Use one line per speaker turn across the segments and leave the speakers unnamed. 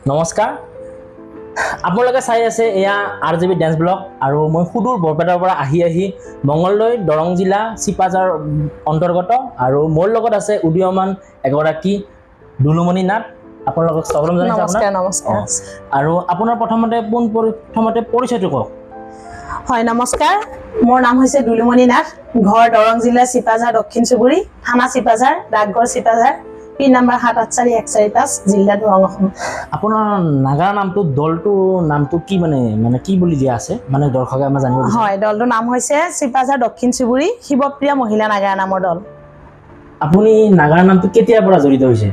নমস্কাৰ আপোনালোকে চাই আছে এয়া RJB ডেন্স ব্লগ আৰু মই সুদূৰ বৰপেটাৰ পৰা আহি মঙ্গলদৈ দৰং জিলা চিপাজাৰ অন্তৰ্গত আৰু মোৰ লগত আছে উদীয়মান এগৰাকী দুলুমণি নাথ আপোনালোকক স্বাগতম জনাইছো আপোনাক
নমস্কাৰ
আৰু আপোনাৰ প্ৰথমতে পৰিচয়টো কওক
হয় নমস্কাৰ মোৰ নাম হৈছে দুলুমণি নাথ ঘৰ দৰং জিলা চিপাজাৰ দক্ষিণ চুবুৰী থানা চিপাজাৰ ডাকঘৰ চিপাজাৰ পিন নম্বৰ 7844145 জিলা দৰং অসম
আপোনাৰ নাগাৰা নামটো দলটো নামটো কি মানে কি বুলি দিয়া আছে মানে দৰ্শকে আমাৰ জানিব বিচাৰে
হয় দলটো নাম হৈছে চিপাজাৰ দক্ষিণ চুবুৰী শিৱপ্ৰিয়া মহিলা নাগাৰা নামৰ দল
আপুনি নাগাৰা নামটো কেতিয়াৰ পৰা জড়িত হৈছে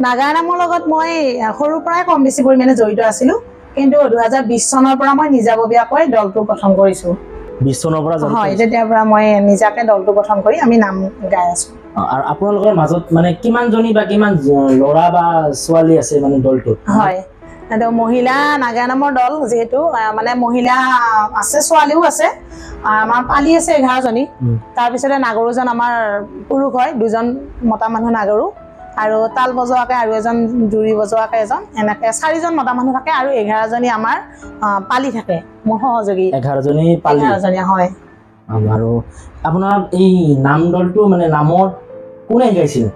নাগাৰা নামৰ লগত মই সৰুৰ পৰাই কম বেছি পৰিমাণে জড়িত আছিলোঁ কিন্তু 2020 চনৰ পৰা মই নিজাববীয়াকৈ দলটো গঠন কৰিছোঁ
20 চনৰ পৰা জড়িত
হয় তেতিয়াৰ পৰা মই নিজাকে দলটো গঠন কৰি আমি নাম গাই আছোঁ
আৰু আপোনালোকৰ মাজত মানে কিমান জনী বা কিমান ল'ৰা বা ছোৱালী আছে মানে দলটোত
হয় এটা মহিলা নাগাৰা নামৰ দল যেহেতু মানে মহিলা আছে ছোৱালীও আছে আমাৰ পালি আছে 11 জনী তাৰ পিছতে নাগৰুজন আমাৰ পুৰুষ হয় দুজন মতা মানুহ নাগৰু আৰু তাল বজোৱাকে আৰু এজন জুৰি বজোৱাকে এজন এনেকে 4 জন মতা মানুহ থাকে আৰু 11 জনী আমাৰ পালি থাকে মোৰ সহযোগী
11 জনী পালি
11 জনী হয়
আৰু আপোনাৰ এই নাম দলটো মানে নামৰ কোনে গাইছিল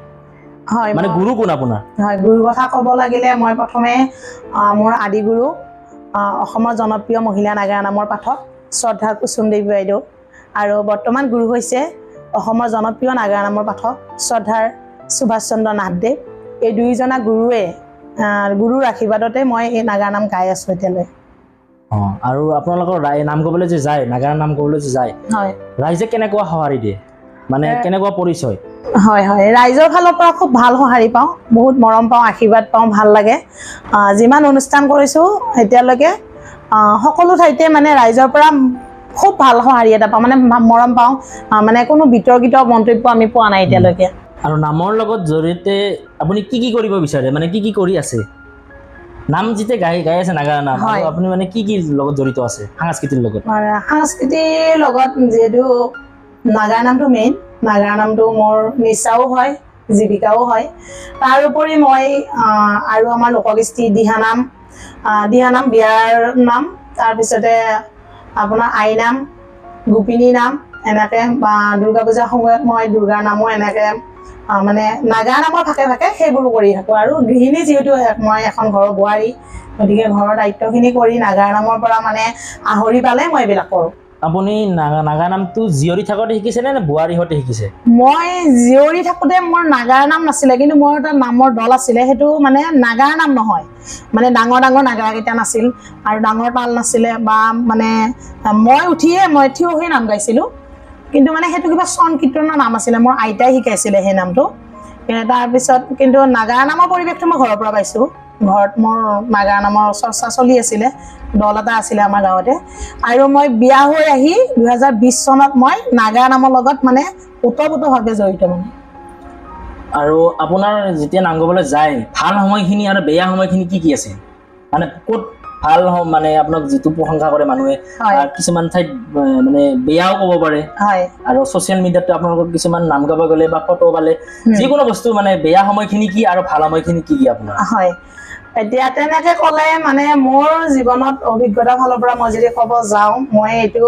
হয়
মানে গুৰু কোন আপোনাৰ
হয় গুৰু কথা ক'ব লাগিলে মই প্ৰথমে মোৰ আদি গুৰু অসমৰ জনপ্ৰিয় মহিলা নাগাৰা নামৰ পাঠক শ্ৰদ্ধা কুসুম দেৱী বাইদেউ আৰু বৰ্তমান গুৰু হৈছে অসমৰ জনপ্ৰিয় নাগাৰা নামৰ পাঠক শ্ৰদ্ধাৰ সুভাষ চন্দ্ৰ নাথদেৱ এই দুইজনা গুৰুৰ আশীৰ্বাদতে মই এই নাগাৰা নাম গাই আছোঁ এতিয়ালৈ
আৰু আপোনালোকৰ নাম ক'বলৈ যে যায় নাগাৰা নাম ক'বলৈ যে যায়
হয়
ৰাইজে কেনেকুৱা সঁহাৰি দিয়ে মানে কেনেকুৱা পৰিচয়
হয় হয় ৰাইজৰ ফালৰ পৰা খুব ভাল সঁহাৰি পাওঁ বহুত মৰম পাওঁ আশীৰ্বাদ পাওঁ ভাল লাগে যিমান অনুষ্ঠান কৰিছোঁ এতিয়ালৈকে সকলো ঠাইতে মানে ৰাইজৰ পৰা খুব ভাল সঁহাৰি এটা পাওঁ মানে মৰম পাওঁ মানে কোনো বিতৰ্কিত মন্তব্য আমি পোৱা নাই এতিয়ালৈকে
আৰু নামৰ লগত জড়িতে আপুনি কি কৰিব বিচাৰে মানে কি কৰি আছে নাম যেতিয়া গাই আছে নাগাৰা নাম আৰু আপুনি মানে কি লগত জড়িত আছে সাংস্কৃতিৰ লগত
মানে সাংস্কৃতিৰ লগত যিহেতু নাগাৰা নামটো মেইন নাগাৰা নামটো মোৰ নিচাও হয় জীৱিকাও হয় তাৰ উপৰি মই আৰু আমাৰ লোকগীতি দিহানাম বিয়াৰ নাম তাৰপিছতে আপোনাৰ আই নাম গোপিনী নাম এনেকৈ বা দুৰ্গা পূজাৰ সময়ত মই দুৰ্গাৰ নামো এনেকৈ মানে নাগাৰা নামৰ ভাগে ভাগে সেইবোৰো কৰি থাকোঁ আৰু গৃহিণী যিহেতু মই এখন ঘৰৰ বোৱাৰী গতিকে ঘৰৰ দায়িত্বখিনি কৰি নাগাৰা নামৰ পৰা মানে আহৰি পালে মই এইবিলাক কৰোঁ
আপুনি নাগাৰা নামটো জীয়ৰী থাকোঁতে শিকিছে নে বোৱাৰীহঁতে শিকিছে
মই জীয়ৰী থাকোঁতে মোৰ নাগাৰা নাম নাছিলে কিন্তু মোৰ এটা নামৰ দল আছিলে সেইটো মানে নাগাৰা নাম নহয় মানে ডাঙৰ নাগাৰাকেইটা নাছিল আৰু ডাঙৰ তাল নাছিলে বা মানে মই থিয় হৈ নাম গাইছিলোঁ কিন্তু মানে সেইটো কিবা চন কীৰ্তনৰ নাম আছিলে মোৰ আইতাই শিকাইছিলে সেই নামটো তাৰপিছত কিন্তু নাগাৰা নামৰ পৰিৱেশটো মই ঘৰৰ পৰা পাইছোঁ ঘৰত মোৰ নাগাৰা নামৰ চৰ্চা চলি আছিলে দল এটা আছিলে আমাৰ গাঁৱতে আৰু মই বিয়া হৈ আহি 2020 চনত মই নাগাৰা নামৰ লগত মানে ওতঃপ্ৰোতভাৱে জড়িত মানে
আৰু আপোনাৰ যেতিয়া নাম গাবলৈ যায় ভাল সময়খিনি আৰু বেয়া সময়খিনি কি আছে মানে ক'ত ভাল মানে আপোনাক যিটো প্ৰশংসা কৰে মানুহে কিছুমান ঠাইত মানে বেয়াও ক'ব পাৰে আৰু ছ'চিয়েল মিডিয়াতো আপোনালোকৰ কিছুমান নাম গাব গ'লে বা ফটো পালে যিকোনো বস্তু মানে বেয়া সময়খিনি কি আৰু ভাল সময়খিনি কি আপোনাৰ
হয় এতিয়া তেনেকৈ ক'লে মানে মোৰ জীৱনত অভিজ্ঞতা ফালৰ পৰা মই যদি ক'ব যাওঁ মই এইটো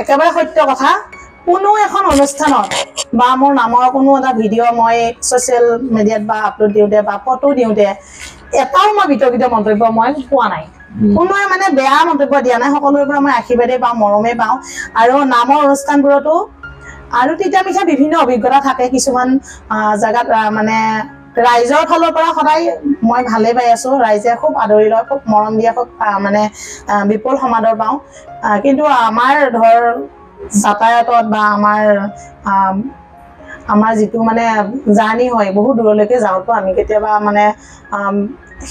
একেবাৰে সত্য কথা কোনো এখন অনুষ্ঠানত বা মোৰ নামৰ কোনো এটা ভিডিঅ' মই ছ'চিয়েল মিডিয়াত বা আপলোড দিওঁতে বা ফটো দিওঁতে এটাও মই বিতৰ্কিত মন্তব্য মই পোৱা নাই কোনোৱে মানে বেয়া মন্তব্য দিয়া নাই সকলোৰে পৰা মই আশীৰ্বাদেই পাওঁ মৰমেই পাওঁ আৰু নামৰ অনুষ্ঠানবোৰতো আৰু তিতা মিঠা বিভিন্ন অভিজ্ঞতা থাকে কিছুমান জেগাত মানে ৰাইজৰ ফালৰ পৰা সদায় মই ভালেই পাই আছোঁ ৰাইজে খুব আদৰি লয় খুব মৰম দিয়ে খুব মানে বিপুল সমাদৰ পাওঁ কিন্তু আমাৰ ধৰ যাতায়াতত বা আমাৰ যিটো মানে জাৰ্ণি হয় বহুত দূৰলৈকে যাওঁতো আমি কেতিয়াবা মানে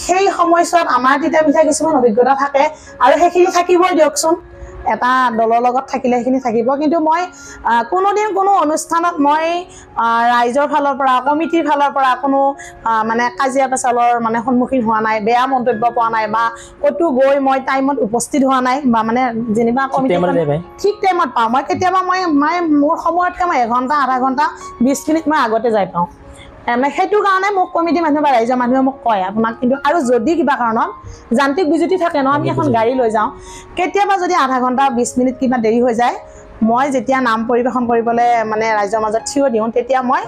সেই সময়ছোৱাত আমাৰ তিতা মিঠা কিছুমান অভিজ্ঞতা থাকে আৰু সেইখিনি থাকিবই দিয়কচোন এটা দলৰ লগত থাকিলে সেইখিনি থাকিব কিন্তু মই কোনোদিন কোনো অনুষ্ঠানত মই ৰাইজৰ ফালৰ পৰা কমিটিৰ ফালৰ পৰা কোনো মানে কাজিয়া পেচালৰ মানে সন্মুখীন হোৱা নাই বেয়া মন্তব্য পোৱা নাই বা ক'তো গৈ মই টাইমত উপস্থিত হোৱা নাই বা মানে যেনিবা কমিটি ঠিক টাইমত পাওঁ মই কেতিয়াবা মই মোৰ সময়তকৈ মই 1 ঘণ্টা আধা ঘণ্টা 20 মিনিট মই আগতে যাই পাওঁ মানে সেইটো কাৰণে মোক কমিটি মানুহ বা ৰাইজৰ মানুহে মোক কয় আপোনাক কিন্তু আৰু যদি কিবা কাৰণত যান্ত্ৰিক বিজুতি থাকে ন আমি এখন গাড়ী লৈ যাওঁ কেতিয়াবা যদি আধা ঘণ্টা 20 মিনিট কিবা দেৰি হৈ যায় মই যেতিয়া নাম পৰিবেশন কৰিবলৈ মানে ৰাইজৰ মাজত থিয় দিওঁ তেতিয়া মই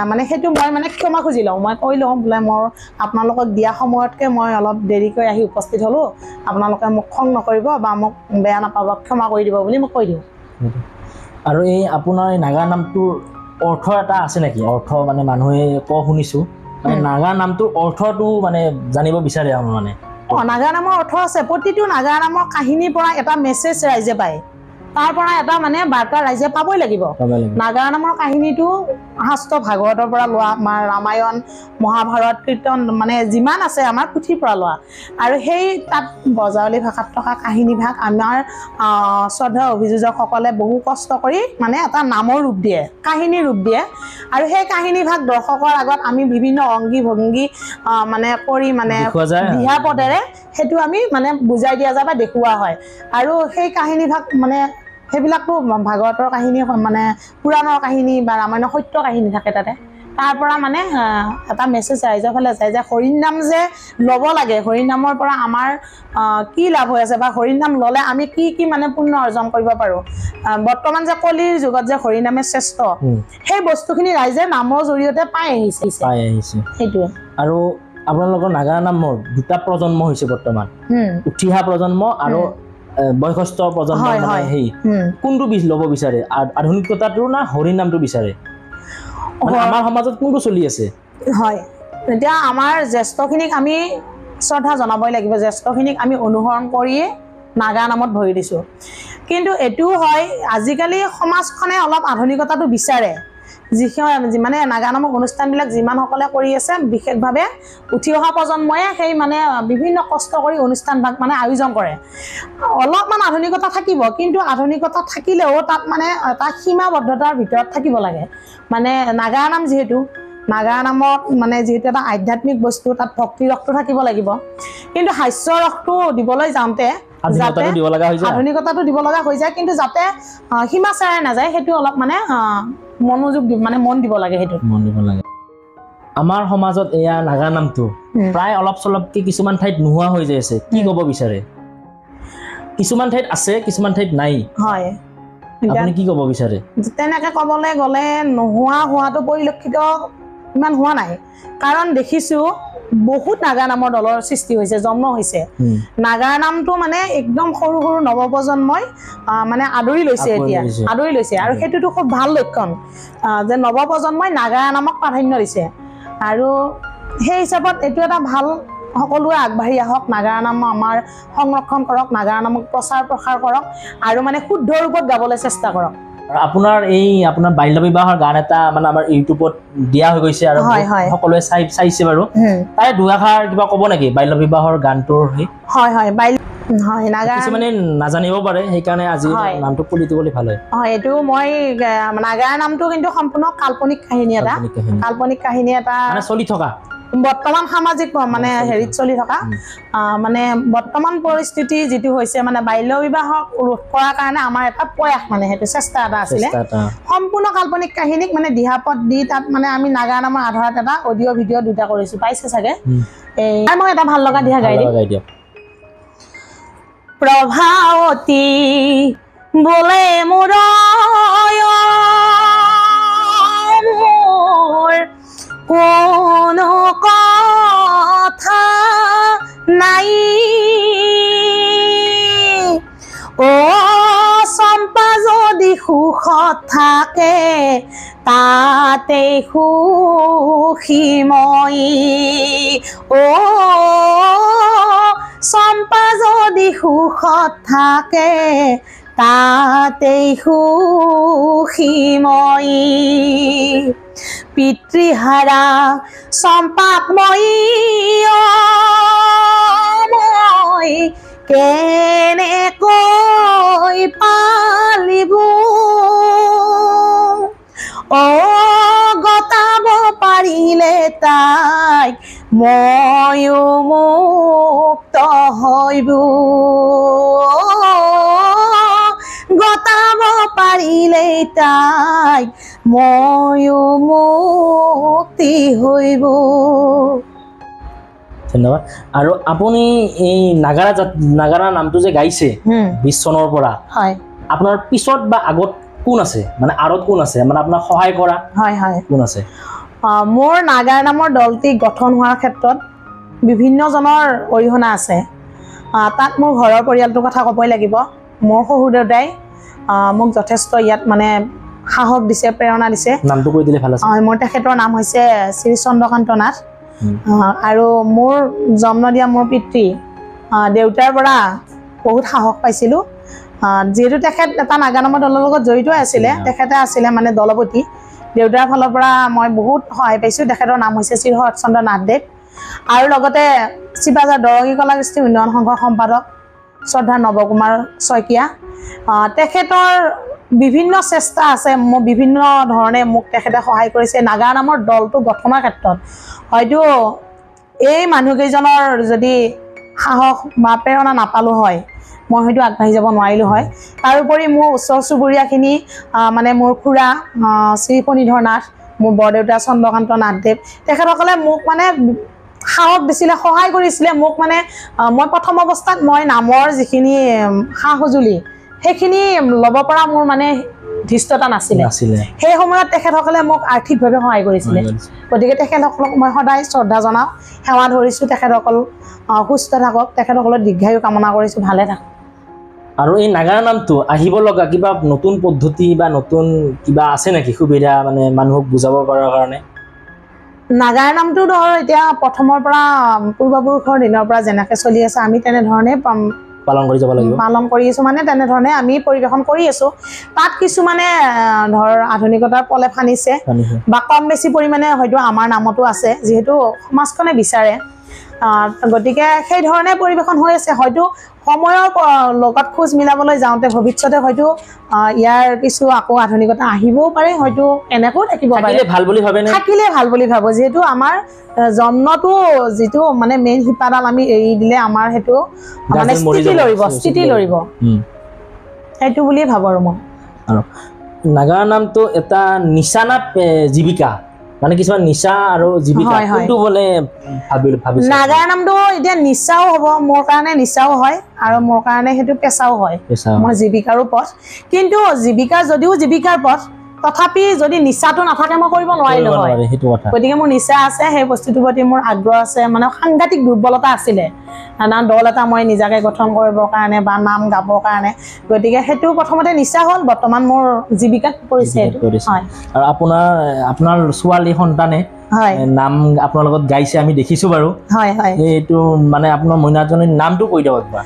মানে সেইটো মই মানে ক্ষমা খুজি লওঁ মই কৈ লওঁ বোলে মোৰ আপোনালোকক দিয়া সময়তকৈ মই অলপ দেৰিকৈ আহি উপস্থিত হ'লোঁ আপোনালোকে মোক খং নকৰিব বা মোক বেয়া নাপাব ক্ষমা কৰি দিব বুলি মই কৈ দিওঁ
আৰু এই আপোনাৰ এই নাগা নামটোৰ অৰ্থ এটা আছে নেকি অৰ্থ মানে মানুহে শুনিছোঁ মানে নাগা নামটোৰ অৰ্থটো মানে জানিব বিচাৰে মানে
নাগা নামৰ অৰ্থ আছে প্ৰতিটো নাগা নামৰ কাহিনীৰ পৰা এটা মেছেজ ৰাইজে পায় তাৰ পৰা এটা মানে বাৰ্তা ৰাইজে পাবই লাগিব নাগা নামৰ কাহিনীটো শাস্ত্ৰ ভাগৱতৰ পৰা লোৱা আমাৰ ৰামায়ণ মহাভাৰত কীৰ্তন মানে যিমান আছে আমাৰ পুথিৰ পৰা লোৱা আৰু সেই তাত বজাৱলী ভাষাত থকা কাহিনীভাগ আমাৰ শ্ৰদ্ধা অভিযোজকসকলে বহু কষ্ট কৰি মানে এটা নামৰ ৰূপ দিয়ে কাহিনীৰ ৰূপ দিয়ে আৰু সেই কাহিনীভাগ দৰ্শকৰ আগত আমি বিভিন্ন অংগী ভংগী মানে কৰি মানে দিহা পদেৰে সেইটো আমি মানে বুজাই দিয়া যায় বা দেখুওৱা হয় আৰু সেই কাহিনীভাগ মানে সেইবিলাকতো ভাগৱতৰ কাহিনী মানে পুৰাণৰ কাহিনী বা ৰামায়ণৰ সত্য কাহিনী থাকে তাতে তাৰ পৰা মানে এটা মেছেজ ৰাইজৰ ফালে যায় যে হৰিৰ নাম যে ল'ব লাগে হৰিৰ নামৰ পৰা আমাৰ কি লাভ হৈ আছে বা হৰিৰ নাম ল'লে আমি কি কি মানে পুণ্য অৰ্জন কৰিব পাৰোঁ বৰ্তমান যে কলিৰ যুগত যে হৰি নামে শ্ৰেষ্ঠ সেই বস্তুখিনি ৰাইজে নামৰ জৰিয়তে পাই আহিছে সেইটোৱে
আৰু আপোনালোকৰ নাগা নামৰ দুটা প্ৰজন্ম হৈছে বৰ্তমান উঠি অহা প্ৰজন্ম আৰু বয়সস্থ প্ৰজন্ম মানে সেই কোনটো ল'ব বিচাৰে আধুনিকতাটো না হৰি নামটো বিচাৰে আমাৰ সমাজত কোনটো চলি আছে
হয় এতিয়া আমাৰ জ্যেষ্ঠখিনিক আমি শ্ৰদ্ধা জনাবই লাগিব জ্যেষ্ঠখিনিক আমি অনুসৰণ কৰিয়ে নাগা নামত ভৰি দিছোঁ কিন্তু এইটো হয় আজিকালি সমাজখনে অলপ আধুনিকতাটো বিচাৰে যিমানে নাগা নামক অনুষ্ঠানবিলাক যিমানসকলে কৰি আছে বিশেষভাৱে উঠি অহা প্ৰজন্মই সেই মানে বিভিন্ন কষ্ট কৰি অনুষ্ঠানভাগ মানে আয়োজন কৰে অলপমান আধুনিকতা থাকিব কিন্তু আধুনিকতা থাকিলেও তাত মানে এটা সীমাবদ্ধতাৰ ভিতৰত থাকিব লাগে মানে নাগা নাম যিহেতু নাগা নামত মানে যিহেতু এটা আধ্যাত্মিক বস্তু তাত ভক্তি ৰসটো থাকিব লাগিব কিন্তু হাস্য ৰসটো দিবলৈ যাওঁতে আধুনিকতাটো দিব লগা হৈ যায় কিন্তু যাতে সীমা চেৰাই নাযায় সেইটো অলপ মানে মনোযোগ মানে মন দিব লাগে সেইটো
মন দিব লাগে আমাৰ সমাজত এয়া নাগা নামটো প্ৰায় অলপ চলপকে কিছুমান ঠাইত নোহোৱা হৈ যায় আছে কি ক'ব বিচাৰে কিছুমান ঠাইত আছে কিছুমান ঠাইত নাই
হয়
আপুনি কি ক'ব বিচাৰে
তেনেকৈ ক'বলৈ গ'লে নোহোৱা হোৱাটো পৰিলক্ষিত ইমান হোৱা নাই কাৰণ দেখিছোঁ বহুত নাগা নামৰ দলৰ সৃষ্টি হৈছে জন্ম হৈছে নাগা নামটো মানে একদম সৰু সৰু নৱপ্ৰজন্মই মানে আদৰি লৈছে এতিয়া আদৰি লৈছে আৰু সেইটোতো খুব ভাল লক্ষণ যে নৱপ্ৰজন্মই নাগা নামক প্ৰাধান্য দিছে আৰু সেই হিচাপত এইটো এটা ভাল সকলোৱে আগবাঢ়ি আহক নাগা নাম আমাৰ সংৰক্ষণ কৰক নাগা নামক প্ৰচাৰ প্ৰসাৰ কৰক আৰু মানে শুদ্ধ ৰূপত গাবলৈ চেষ্টা কৰক
আপোনাৰ বাল্য বিবাহৰ গান এটা মানে আমাৰ ইউটিউবত দিয়া হৈ গৈছে আৰু সকলোৱে চাইছে বাৰু তাৰে দুআষাৰ কিবা ক'ব নেকি বাল্য বিবাহৰ গানটোৰ
হয় হয় হয় নাগা
কিছুমানে নাজানিব পাৰে সেইকাৰণে আজি নামটো খুলি দিবলৈ ভাল হয়
এইটো মই নাগা নামটো কিন্তু সম্পূৰ্ণ কাল্পনিক কাহিনী এটা
মানে চলি থকা
বৰ্তমান সামাজিক মানে হেৰিত চলি থকা মানে বৰ্তমান পৰিস্থিতি যিটো হৈছে মানে বাল্য বিবাহক ৰোধ কৰাৰ কাৰণে আমাৰ এটা প্ৰয়াস মানে সেইটো চেষ্টা এটা আছিলে সম্পূৰ্ণ কাল্পনিক কাহিনীক মানে দিহাপদ দি তাত মানে আমি নাগা নামৰ আধাৰত এটা অডিঅ' ভিডিঅ' দুটা কৰিছোঁ পাইছে চাগে মই এটা ভাল লগা দিহা গাই দিম প্ৰভাৱতী বোলে মোৰ কোনো কথা নাই ও চম্পা যদি সুখত থাকে তাতে সুখী মই ও চম্পা যদি সুখত থাকে তাতে সুখী মই পিতৃহাৰা চম্পাক মই কেনেকৈ পালিব গতাব পাৰিলে তাইক ময়ো মুক্ত হৈব গতাব পাৰিলে তাই ময়ো মুক্তি হইব।
ধন্যবাদ। আৰু আপুনি এই নাগাৰা নামটো যে গাইছে 20 চনৰ পৰা,
হয়,
আপোনাৰ পিছত বা আগত কোন আছে, মানে আৰত কোন আছে, মানে আপোনাক সহায় কৰা
হয়, হয়,
কোন আছে?
মোৰ নাগাৰ নামৰ দলটি গঠন হোৱাৰ ক্ষেত্ৰত বিভিন্নজনৰ অৰিহণা আছে। তাত মোৰ ঘৰৰ পৰিয়ালটোৰ কথা ক'বই লাগিব। মোৰ শহুৰ দেউতাই মোক যথেষ্ট ইয়াত মানে সাহস দিছে, প্ৰেৰণা দিছে।
নামটো কৈ দিলে ভাল আছে।
মোৰ তেখেতৰ নাম হৈছে শ্ৰী চন্দ্ৰকান্ত নাথ। আৰু মোৰ জন্ম দিয়া মোৰ পিতৃ দেউতাৰ পৰা বহুত সাহস পাইছিলোঁ। যিহেতু তেখেত এটা নাগা নামৰ দলৰ লগত জড়িত আছিলে, তেখেতে আছিলে মানে দলপতি। দেউতাৰ ফালৰ পৰা মই বহুত সহায় পাইছোঁ। তেখেতৰ নাম হৈছে শ্ৰী শৰৎচন্দ্ৰ নাথদেৱ। আৰু লগতে শিৱাজাৰ দৰঙী কলা কৃষ্টি উন্নয়ন সংঘৰ সম্পাদক শ্ৰদ্ধা নৱকুমাৰ শইকীয়া। তেখেতৰ বিভিন্ন চেষ্টা আছে, মোক বিভিন্ন ধৰণে মোক তেখেতে সহায় কৰিছে নাগা নামৰ দলটো গঠনৰ ক্ষেত্ৰত। হয়তো এই মানুহকেইজনৰ যদি সাহস বা প্ৰেৰণা নাপালোঁ হয়, মই হয়তো আগবাঢ়ি যাব নোৱাৰিলোঁ হয়। তাৰোপৰি মোৰ ওচৰ চুবুৰীয়াখিনি মানে মোৰ খুৰা শ্ৰী ফণীধৰ নাথ, মোৰ বৰদেউতা চন্দ্ৰকান্ত নাথদেৱ, তেখেতসকলে মোক মানে সাহস দিছিলে, সহায় কৰিছিলে মোক। মানে মই প্ৰথম অৱস্থাত মই নামৰ যিখিনি সা সঁজুলি সেইখিনি ল'ব পৰা মোৰ মানে ধৃষ্টতা নাছিলে। সেই সময়ত তেখেতসকলে মোক আৰ্থিকভাৱে সহায় কৰিছিলে। গতিকে তেখেতসকলক মই সদায় শ্ৰদ্ধা জনাওঁ, সেৱা ধৰিছোঁ। তেখেতসকল সুস্থ থাকক, তেখেতসকলৰ দীৰ্ঘায়ু কামনা কৰিছোঁ, ভালে থাকক।
আৰু এই নাগাৰা নামটো আহিব লগা কিবা নতুন পদ্ধতি বা নতুন কিবা আছে নেকি সুবিধা, মানে মানুহক বুজাব পৰাৰ কাৰণে?
নাগাৰ নামটো ধৰ এতিয়া প্ৰথমৰ পৰা পূৰ্বপুৰুষৰ দিনৰ পৰা যেনেকৈ চলি আছে আমি তেনেধৰণে
পালন কৰি যাব লাগিব।
পালন কৰি আছোঁ, মানে তেনেধৰণে আমি পৰিৱেশন কৰি আছোঁ। তাত কিছুমানে ধৰ আধুনিকতাৰ পলে ফানিছে বা কম বেছি পৰিমাণে হয়তো আমাৰ নামতো আছে, যিহেতু সমাজখনে বিচাৰে। গতিকে সেই ধৰণে পৰিৱেশন হৈ আছে। হয়তো সময়ৰ লগত খোজ মিলাবলৈ যাওঁতে ভৱিষ্যতে হয়তো ইয়াৰ কিছু আকৌ আধুনিকতা আহিবও পাৰে, হয়তো এনেকৈও থাকিব পাৰে। থাকিলে ভাল বুলি ভাবোঁ, যিহেতু আমাৰ জন্মটো যিটো মানে মেইন শিপাডাল আমি এৰি দিলে আমাৰ সেইটো মানে স্থিতি লৰিব সেইটো বুলিয়ে ভাবোঁ। আৰু মই
নাগাৰা নামটো এটা নিচানা জীৱিকা, মানে কিছুমান নিচা আৰু জীৱিকা কোনটো বলে ভাবিছে?
নাগাৰা নামটো এতিয়া নিচাও হ'ব, মোৰ কাৰণে নিচাও হয় আৰু মোৰ কাৰণে সেইটো পেচাও হয়। মই জীৱিকাৰো পথ, কিন্তু জীৱিকা যদিও জীৱিকাৰ পথ, তথাপি যদি নিচাটো নাথাকে মই কৰিব নোৱাৰিলোঁ হয়। গতিকে মোৰ নিচা আছে, সেই বস্তুটোৰ প্ৰতি মোৰ আগ্ৰহ আছে। মানে সাংঘাতিক দুৰ্বলতা আছিলে দল এটা মই নিজাকে গঠন কৰিবৰ কাৰণে বা নাম গাবৰ কাৰণে। গতিকে সেইটো প্ৰথমতে নিচা হ'ল, বৰ্তমান মোৰ জীৱিকাত পৰিছে।
আৰু আপোনাৰ ছোৱালী সন্তানে নাম আপোনাৰ লগত গাইছে, আমি দেখিছোঁ বাৰু। এইটো মানে আপোনাৰ মইনাজনীৰ নামটো কৈ দিয়ক একবাৰ।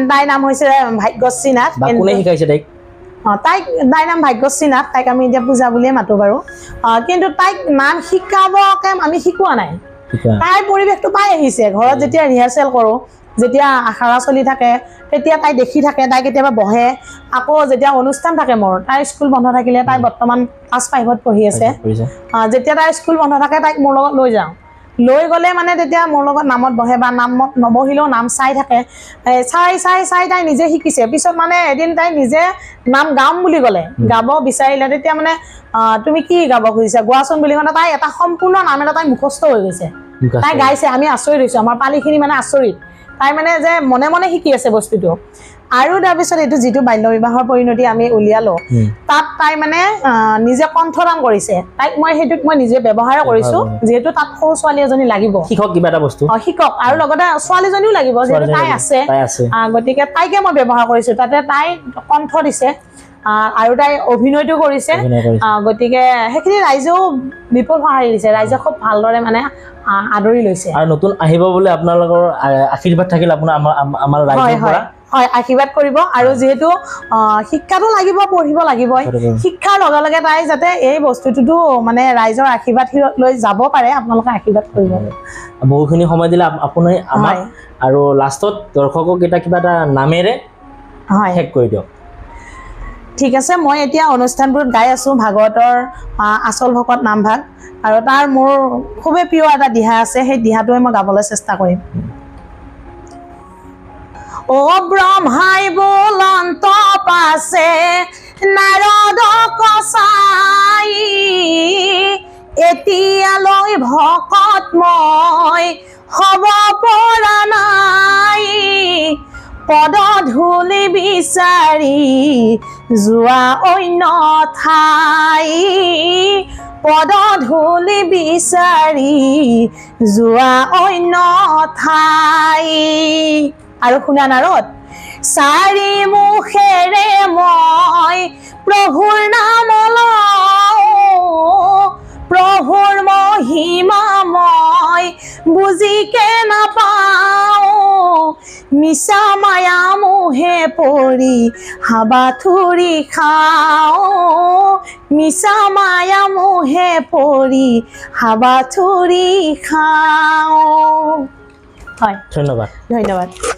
তাইৰ নাম হৈছে ভাগ্যশ্ৰী নাথ।
কোনে শিকাইছে তাইক?
তাইৰ নাম ভাগ্যশ্ৰী নাথ। তাইক আমি এতিয়া পূজা বুলিয়ে মাতোঁ বাৰু। কিন্তু তাইক নাম শিকাবকে আমি শিকোৱা নাই। তাইৰ পৰিৱেশটো পাই আহিছে। ঘৰত যেতিয়া ৰিহাৰ্চেল কৰোঁ, যেতিয়া আখৰা চলি থাকে, তেতিয়া তাই দেখি থাকে। তাই কেতিয়াবা বহে। আকৌ যেতিয়া অনুষ্ঠান থাকে মোৰ, তাইৰ স্কুল বন্ধ থাকিলে, তাই বৰ্তমান ক্লাছ 5ত পঢ়ি আছে, যেতিয়া তাইৰ স্কুল বন্ধ থাকে তাইক মোৰ লগত লৈ যাওঁ। লৈ গ'লে মানে তেতিয়া মোৰ লগত নামত বহে বা নামত নবহিলেও নাম চাই থাকে। চাই তাই নিজে শিকিছে। পিছত মানে এদিন তাই নিজে নাম গাম বুলি ক'লে, গাব বিচাৰিলে। তেতিয়া মানে তুমি কি গাব খুজিছা, গোৱাচোন বুলি ক'লে তাই এটা সম্পূৰ্ণ নাম এটা তাই মুখস্থ হৈ গৈছে। তাই গাইছে, আমি আচৰিত হৈছোঁ। আমাৰ পালিখিনি মানে আচৰিত। তাই মানে যে মনে মনে শিকি আছে বস্তুটো। আৰু তাৰপিছত এইটো যিটো বাল্য বিবাহৰ পৰিণতি আমি উলিয়ালোঁ, তাত তাই মানে নিজে কণ্ঠদান কৰিছে। তাইক মই সেইটোত মই নিজে ব্যৱহাৰ কৰিছোঁ, যিহেতু তাত সৰু ছোৱালী এজনী লাগিব, শিকক কিবা এটা বস্তু, শিকক। আৰু লগতে ছোৱালীজনীও লাগিব, যিহেতু তাই আছে। গতিকে তাইকে মই ব্যৱহাৰ কৰিছোঁ। তাতে তাই কণ্ঠ দিছে আৰু তাই অভিনয়টো কৰিছে। গতিকে সেইখিনি ৰাইজেও বিপুল সঁহাৰি দিছে। ৰাইজে খুব ভালদৰে মানে আদৰি লৈছে। আৰু নতুন আহিব বুলি আপোনালোকৰ আশীৰ্বাদ থাকিল আপোনাৰ আমাৰ ৰাইজৰ পৰা। হয়, আশীৰ্বাদ কৰিব। আৰু যিহেতু শিক্ষাটো লাগিব, পঢ়িব লাগিবই। শিক্ষাৰ লগে লগে তাই যাতে এই বস্তুটোতো মানে ৰাইজৰ আশীৰ্বাদ লৈ যাব পাৰে, আপোনালোকে আশীৰ্বাদ কৰিব। বহুখিনি সময় দিলে আপুনি আমাক। আৰু লাষ্টত দৰ্শকক কিবা এটা নামেৰে শেষ কৰি দিয়ক। ঠিক আছে, মই এতিয়া অনুষ্ঠানবোৰত গাই আছোঁ ভাগৱতৰ আচল ভকত নামভাগ, আৰু তাৰ মোৰ খুবেই প্ৰিয় এটা দিহা আছে। সেই দিহাটোৱে মই গাবলৈ চেষ্টা কৰিম। ও ব্ৰহ্মাই বোলন্ত পাছে নাৰদক চাই এতিয়ালৈ ভকত মই হব পৰা নাই পদধূলি বিচাৰি যোৱা অন্য ঠাই পদধূলি বিচাৰি যোৱা অন্য ঠাই আৰু শুনা নাৰদ চাৰি মুখেৰে মই প্ৰভুৰ নাম লওঁ প্ৰভুৰ মহিমা মই বুজিকে নাপাওঁ মিছা মায়া মোহে পৰি হাবাথুৰি খাওঁ মিছা মায়া মোহে পৰি হাবাথুৰি খাওঁ হয়
ধন্যবাদ
ধন্যবাদ